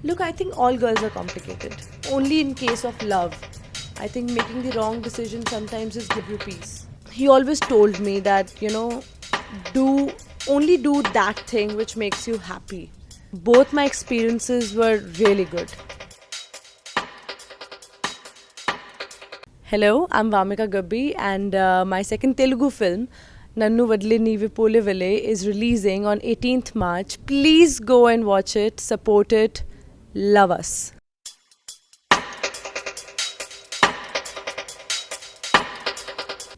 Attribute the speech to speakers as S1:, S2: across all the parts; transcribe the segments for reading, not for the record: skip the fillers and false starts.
S1: Look, I think all girls are complicated. Only in case of love. I think making the wrong decision sometimes just give you peace. He always told me that, do only do that thing which makes you happy. Both my experiences were really good. Hello, I'm Vamika Gabbi, and my second Telugu film, Nannu Vadle Neeve Pole Vele, is releasing on 18th March. Please go and watch it, support it, love us.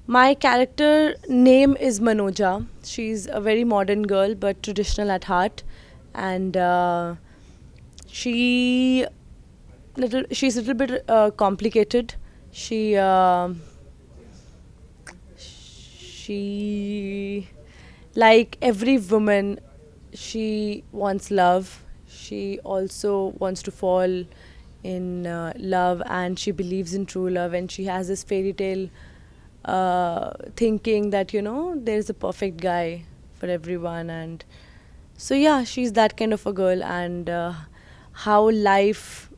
S1: My character name is Manoja. She's a very modern girl but traditional at heart, and she she's a little bit complicated. She like every woman, she wants love. She also wants to fall in love, and she believes in true love, and she has this fairy tale thinking that there's a perfect guy for everyone. And so yeah, she's that kind of a girl, and how life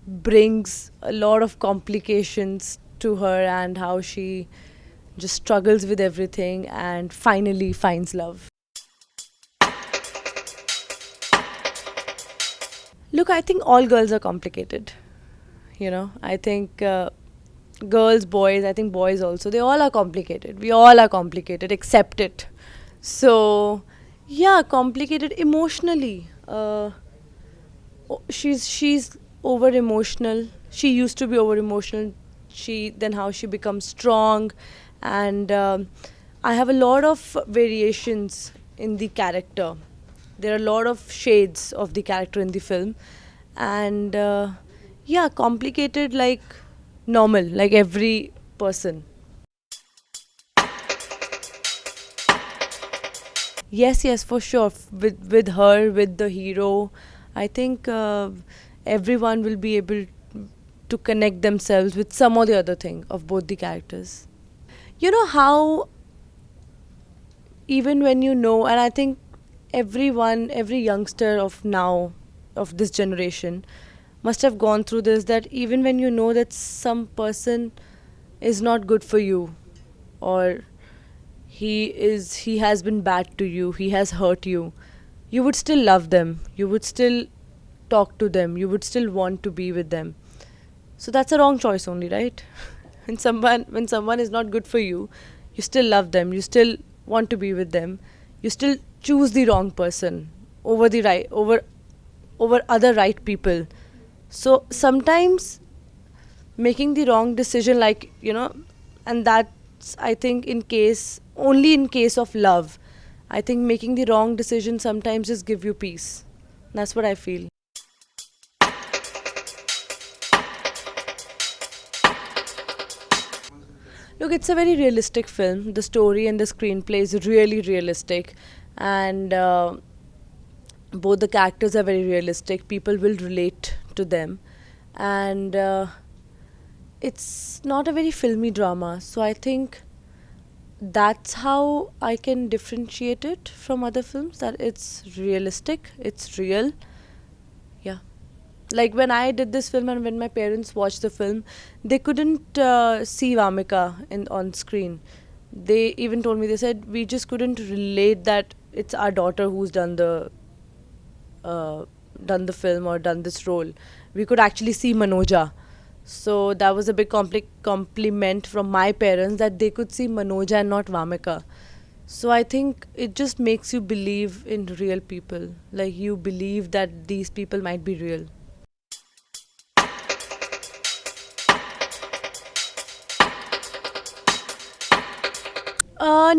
S1: brings a lot of complications to her, and how she just struggles with everything and finally finds love. Look, I think all girls are complicated. I think girls, boys, I think boys also, they all are complicated. We all are complicated, accept it. So, yeah, complicated emotionally. She's over emotional. She used to be over emotional. Then how she becomes strong, and I have a lot of variations in the character. There are a lot of shades of the character in the film, and yeah, complicated like normal, like every person. Yes, yes, for sure. With her, with the hero, I think everyone will be able to connect themselves with some or the other thing of both the characters. You know how even when and I think every youngster of now, of this generation, must have gone through this, that even when you know that some person is not good for you, or he has been bad to you, he has hurt you, you would still love them, you would still talk to them, you would still want to be with them. So that's a wrong choice only, right? When someone is not good for you, you still love them, you still want to be with them, you still choose the wrong person over the right over other right people. So sometimes making the wrong decision, and that's, I think, only in case of love. I think making the wrong decision sometimes just give you peace. That's what I feel. Look, it's a very realistic film. The story and the screenplay is really realistic, and both the characters are very realistic. People will relate to them, and it's not a very filmy drama. So I think that's how I can differentiate it from other films. That it's realistic, it's real. Yeah. Like when I did this film and when my parents watched the film, they couldn't see Vamika on screen. They even told me, they said, we just couldn't relate that it's our daughter who's uh, done the film or done this role. We could actually see Manoja. So that was a big compliment from my parents, that they could see Manoja and not Vamika. So I think it just makes you believe in real people. Like you believe that these people might be real.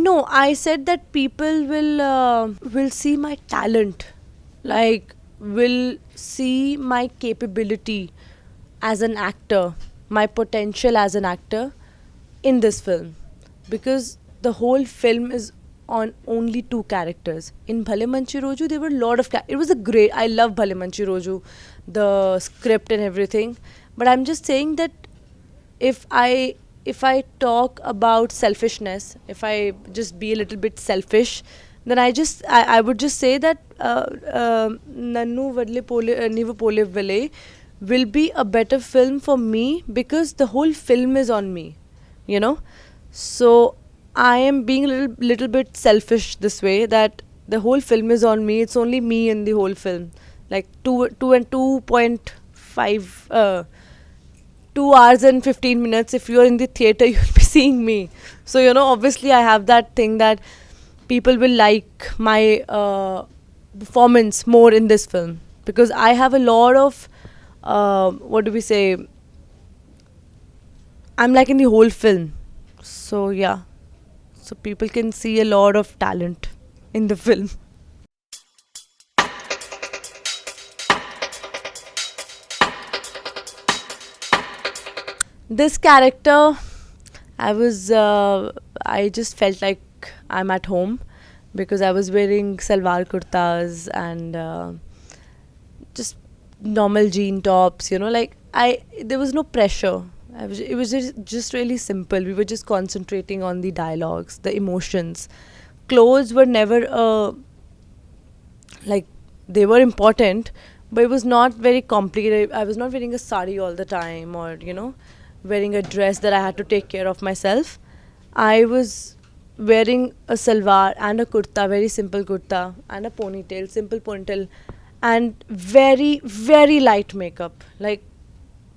S1: No, I said that people will see my talent, like will see my capability as an actor, my potential as an actor in this film, because the whole film is on only two characters. In Bhale Manchi Roju, there were a lot of it was a great. I love Bhale Manchi Roju, the script and everything. But I'm just saying that if I talk about selfishness, if I just be a little bit selfish, then I would just say that Nannu Vadle Pole Nivu Pole Vile will be a better film for me because the whole film is on me, you know. So I am being a little bit selfish this way, that the whole film is on me. It's only me in the whole film, like 2.5 2 hours and 15 minutes. If you're in the theater, you'll be seeing me. So, obviously, I have that thing that people will like my performance more in this film, because I have a lot of, what do we say, I'm like in the whole film. So, yeah. So, people can see a lot of talent in the film. This character, I was, I just felt like I'm at home because I was wearing salwar kurtas and just normal jean tops, like there was no pressure. It was just really simple. We were just concentrating on the dialogues, the emotions. Clothes were never, like, they were important, but it was not very complicated. I was not wearing a sari all the time, or, wearing a dress that I had to take care of myself. I was wearing a salwar and a kurta, very simple kurta, and a ponytail, simple ponytail, and very, very light makeup. Like,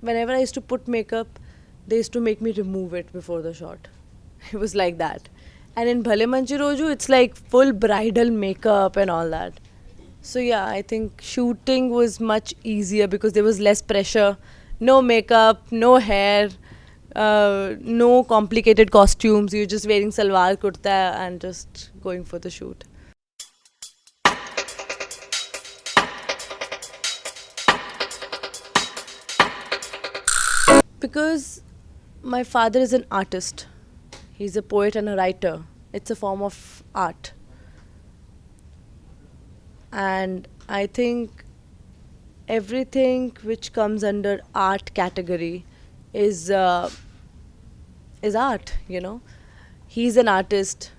S1: whenever I used to put makeup, they used to make me remove it before the shot. It was like that. And in Bhale Manchi Roju, it's like full bridal makeup and all that. So yeah, I think shooting was much easier because there was less pressure, no makeup, no hair, no complicated costumes. You're just wearing salwar kurta and just going for the shoot. Because my father is an artist. He's a poet and a writer. It's a form of art. And I think everything which comes under art category is is art. He's an artist,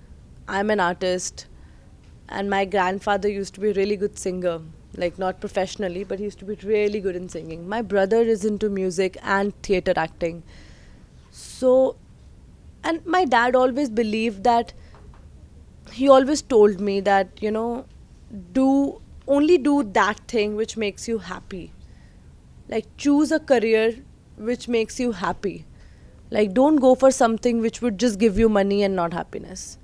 S1: I'm an artist, and my grandfather used to be a really good singer, like not professionally, but he used to be really good in singing. My brother is into music and theater acting. So, and my dad always believed that, he always told me that, do only do that thing which makes you happy. Like, choose a career which makes you happy. Like, don't go for something which would just give you money and not happiness.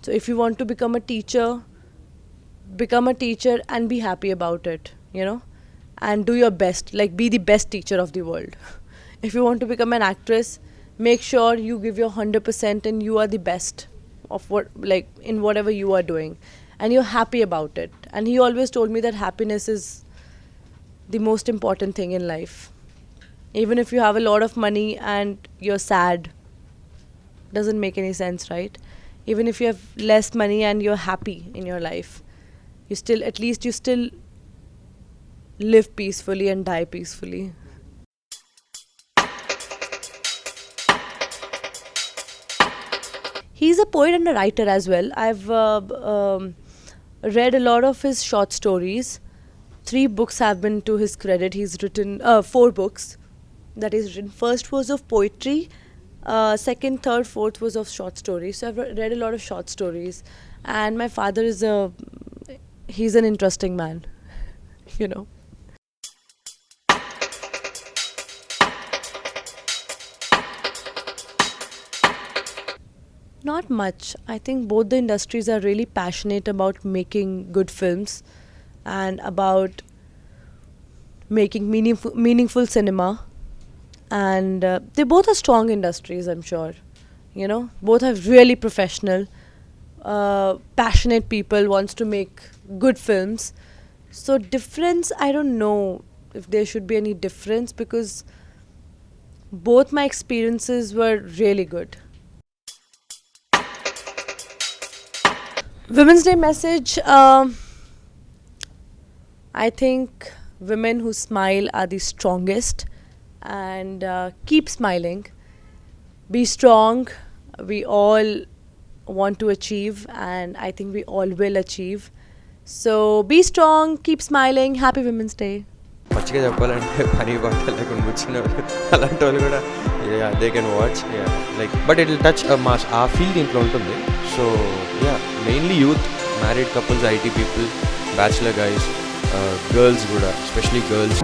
S1: So if you want to become a teacher and be happy about it, and do your best, like be the best teacher of the world. If you want to become an actress, make sure you give your 100% and you are the best of what, like in whatever you are doing, and you're happy about it. And he always told me that happiness is the most important thing in life. Even if you have a lot of money and you're sad, doesn't make any sense, right? Even if you have less money and you're happy in your life, you still live peacefully and die peacefully. He's a poet and a writer as well. I've read a lot of his short stories. 3 books have been to his credit. He's written 4 books that he's written. First was of poetry, second, third, fourth was of short stories. So I've read a lot of short stories. And my father he's an interesting man, you know. Not much. I think both the industries are really passionate about making good films and about making meaningful cinema. And they both are strong industries, I'm sure. Both are really professional, passionate people wants to make good films. So difference, I don't know if there should be any difference, because both my experiences were really good. Women's Day message. I think women who smile are the strongest, and keep smiling. Be strong. We all want to achieve, and I think we all will achieve. So be strong, keep smiling. Happy Women's Day.
S2: పచ్చిగా చెప్పాలంటే పని పాట లేకుండా కూర్చున్న అలాంటి వాళ్ళు కూడా they can watch like but it will touch ఆ ఫీల్ దీంట్లో ఉంటుంది. So mainly youth, married couples, IT people, bachelor guys, girls కూడా, ఎస్పెషలీ గర్ల్స్.